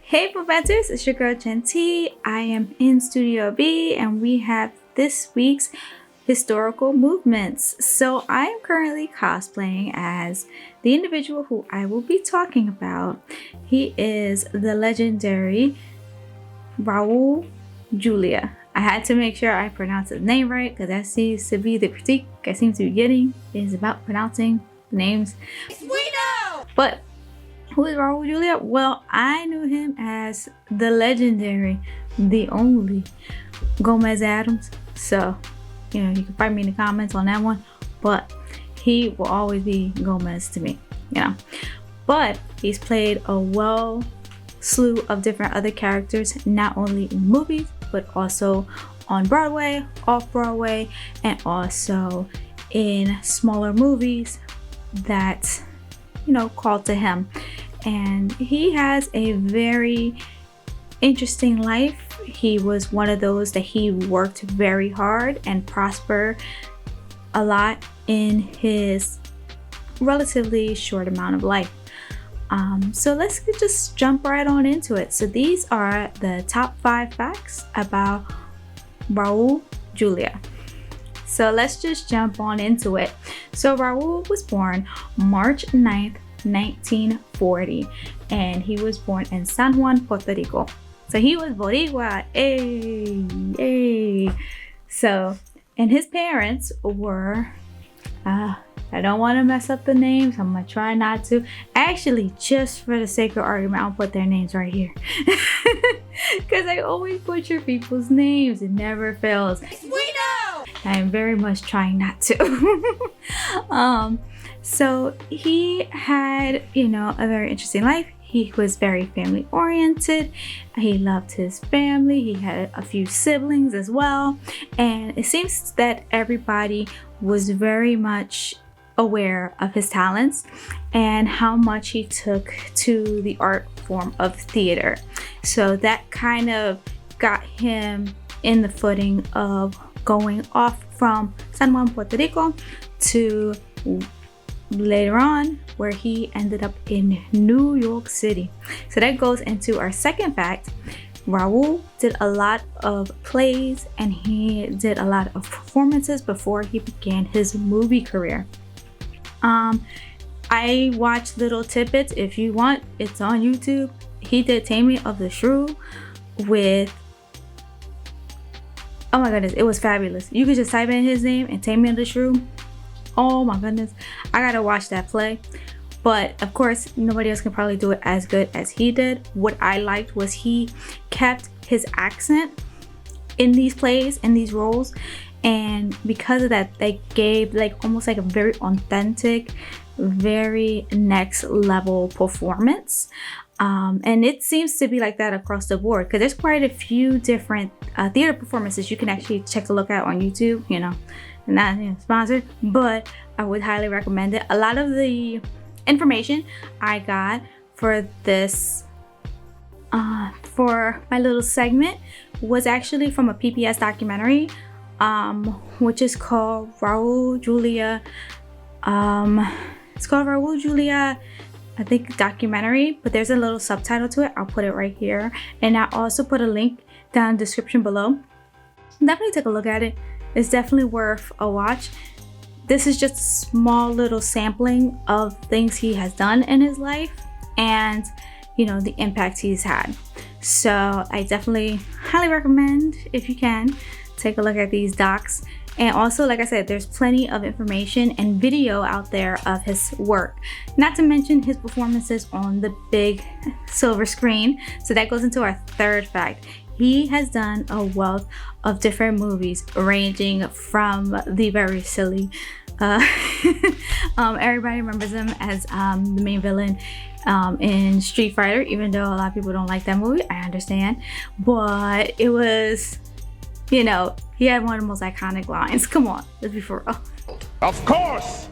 Hey MuvMinters, it's your girl Genty. I am in Studio B and we have this week's historical movements. So I am currently cosplaying as the individual who I will be talking about. He is the legendary Raul Julia. I had to make sure I pronounce his name right because that seems to be the critique I seem to be getting is about pronouncing names. We know! But who is Raul Julia? Well, I knew him as the legendary, the only Gomez Addams. So, you can find me in the comments on that one. But he will always be Gomez to me, But he's played a slew of different other characters, not only in movies, but also on Broadway, off-Broadway, and also in smaller movies that, called to him. And he has a very interesting life. He was one of those that he worked very hard and prospered a lot in his relatively short amount of life. So let's just jump right on into it. So these are the top 5 facts about Raul Julia. So let's just jump on into it. So Raul was born March 9th, 1940, and he was born in San Juan, Puerto Rico. So he was Boricua. Hey. So, and his parents were, I don't want to mess up the names. I'm going to try not to. Actually, just for the sake of argument, I'll put their names right here. Because I always butcher people's names. It never fails. We know! I am very much trying not to. So he had, a very interesting life. He was very family oriented. He loved his family. He had a few siblings as well. And it seems that everybody was very much aware of his talents and how much he took to the art form of theater. So that kind of got him in the footing of going off from San Juan, Puerto Rico to later on where he ended up in New York City. So that goes into our second fact. Raul did a lot of plays and he did a lot of performances before he began his movie career. I watched little tidbits. If you want, it's on YouTube. He did Taming of the Shrew with, oh my goodness, it was fabulous. You could just type in his name and Taming of the Shrew. Oh my goodness, I gotta watch that play. But of course, nobody else can probably do it as good as he did. What I liked was he kept his accent in these plays, in these roles. And because of that, they gave almost a very authentic, very next level performance. And it seems to be like that across the board because there's quite a few different theater performances you can actually check a look at on YouTube, not sponsored, but I would highly recommend it. A lot of the information I got for this, for my little segment was actually from a PBS documentary, which is called Raul Julia. It's called Raul Julia, I think, documentary, but there's a little subtitle to it. I'll put it right here. And I also put a link down in the description below. Definitely take a look at it. It's definitely worth a watch. This is just a small little sampling of things he has done in his life and, the impact he's had. So I definitely highly recommend, if you can, take a look at these docs. And also, like I said, there's plenty of information and video out there of his work. Not to mention his performances on the big silver screen. So that goes into our third fact. He has done a wealth of different movies, ranging from the very silly, everybody remembers him as the main villain in Street Fighter, even though a lot of people don't like that movie. I understand. But it was, he had one of the most iconic lines. Come on, let's be for real. Of course!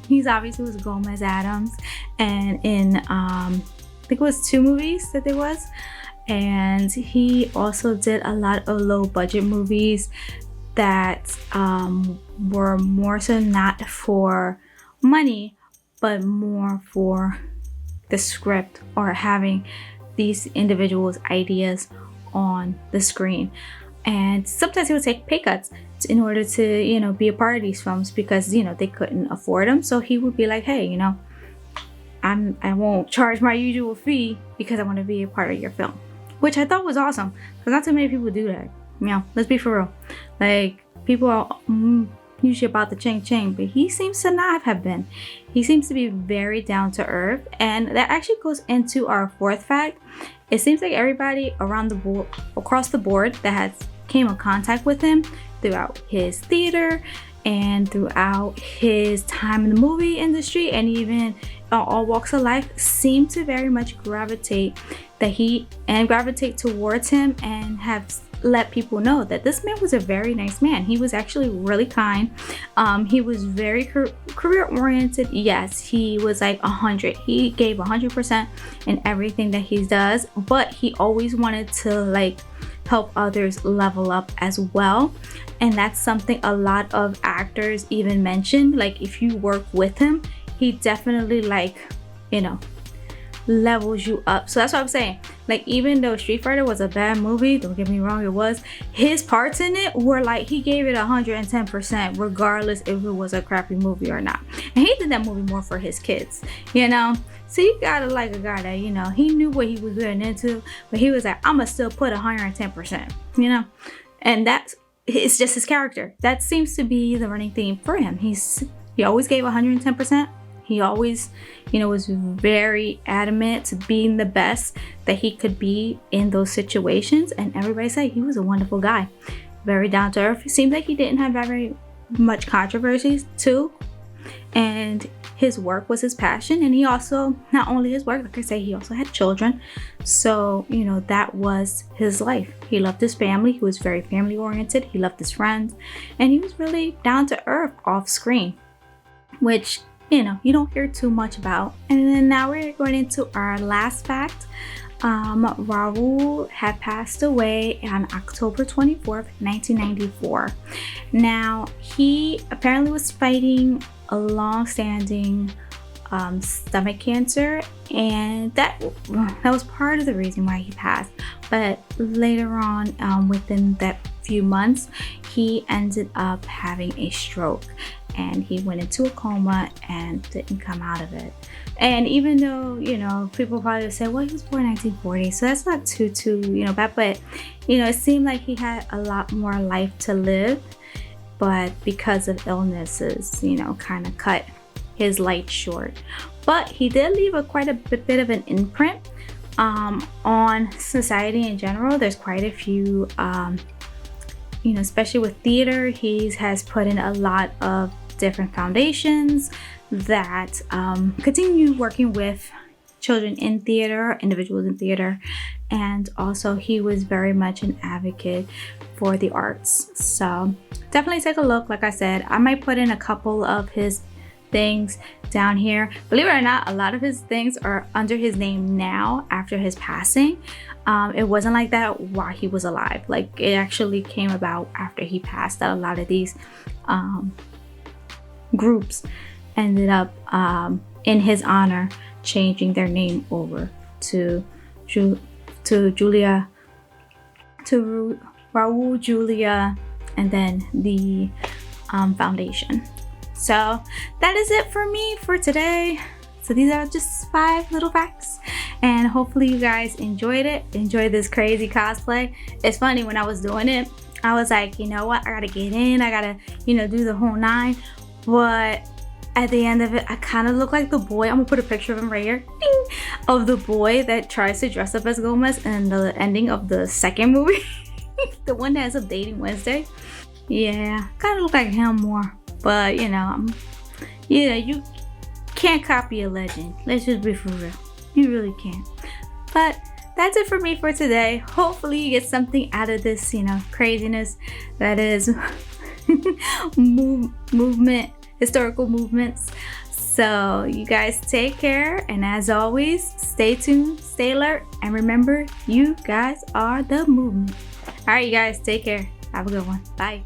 He's obviously was Gomez Addams, and in I think it was 2 movies that there was. And he also did a lot of low budget movies that were more so not for money, but more for the script or having these individuals' ideas on the screen. And sometimes he would take pay cuts in order to, you know, be a part of these films because, you know, they couldn't afford them. So he would be like, hey, you know, I won't charge my usual fee because I want to be a part of your film, which I thought was awesome because not too many people do that. You know, let's be for real. Like, people are usually about the ching, but he seems to not have been. He seems to be very down to earth, and that actually goes into our fourth fact. It seems like everybody around the board, across the board, that has came in contact with him throughout his theater and throughout his time in the movie industry and even all walks of life, seem to very much gravitate towards him and have let people know that this man was a very nice man. He was actually really kind. He was very career oriented. Yes, he was like 100. He gave 100% in everything that he does, but he always wanted to like help others level up as well. And that's something a lot of actors even mentioned. Like, if you work with him, he definitely, like, you know, levels you up. So that's what I'm saying. Like, even though Street Fighter was a bad movie, don't get me wrong, it was, his parts in it were like, he gave it 110% regardless if it was a crappy movie or not. And he did that movie more for his kids, you know. So you gotta like a guy that, you know, he knew what he was getting into, but he was like, I'ma still put 110%, you know. And it's just his character. That seems to be the running theme for him. He always gave 110%. He always, you know, was very adamant to being the best that he could be in those situations. And everybody said he was a wonderful guy. Very down to earth. It seemed like he didn't have very much controversies too. And his work was his passion. And he also, not only his work, like I say, he also had children. So, you know, that was his life. He loved his family. He was very family oriented. He loved his friends. And he was really down to earth off screen, which, you know, you don't hear too much about. And then now we're going into our last fact. Raul had passed away on October 24th, 1994. Now, he apparently was fighting a long-standing stomach cancer, and that was part of the reason why he passed. But later on, within that few months, he ended up having a stroke, and he went into a coma and didn't come out of it. And even though, you know, people probably say, well, he was born in 1940, so that's not too, you know, bad. But, you know, it seemed like he had a lot more life to live, but because of illnesses, you know, kind of cut his life short. But he did leave quite a bit of an imprint on society in general. There's quite a few, you know, especially with theater, he has put in a lot of different foundations that continue working with children in theater, individuals in theater, and also he was very much an advocate for the arts. So definitely take a look. Like I said, I might put in a couple of his things down here. Believe it or not, a lot of his things are under his name now after his passing. It wasn't like that while he was alive. Like, it actually came about after he passed that a lot of these groups ended up in his honor changing their name over to Raul Julia, and then the foundation. So that is it for me for today. So these are just 5 little facts, and hopefully you guys enjoyed it. Enjoy this crazy cosplay. It's funny, when I was doing it, I was like, you know what, I gotta get in, I gotta, you know, do the whole 9. But at the end of it, I kind of look like the boy. I'm gonna put a picture of him right here, ding, of the boy that tries to dress up as Gomez in the ending of the second movie. The one that ends up dating Wednesday. Yeah, kind of look like him more. But, you know, yeah, you can't copy a legend. Let's just be for real. You really can't. But that's it for me for today. Hopefully you get something out of this, you know, craziness that is movement, historical movements. So you guys take care, and as always, stay tuned, stay alert, and remember, you guys are the movement. All right, you guys, take care. Have a good one. Bye.